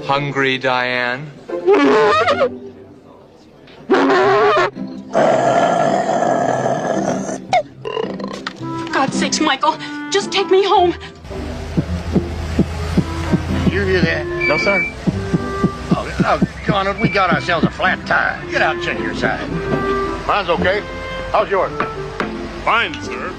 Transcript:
Hungry, Diane? For God's sakes, Michael, just take me home. Did you hear that? No, sir. Oh, doggone it, we got ourselves a flat tire. Get out and check your side. Mine's okay. How's yours? Fine, sir.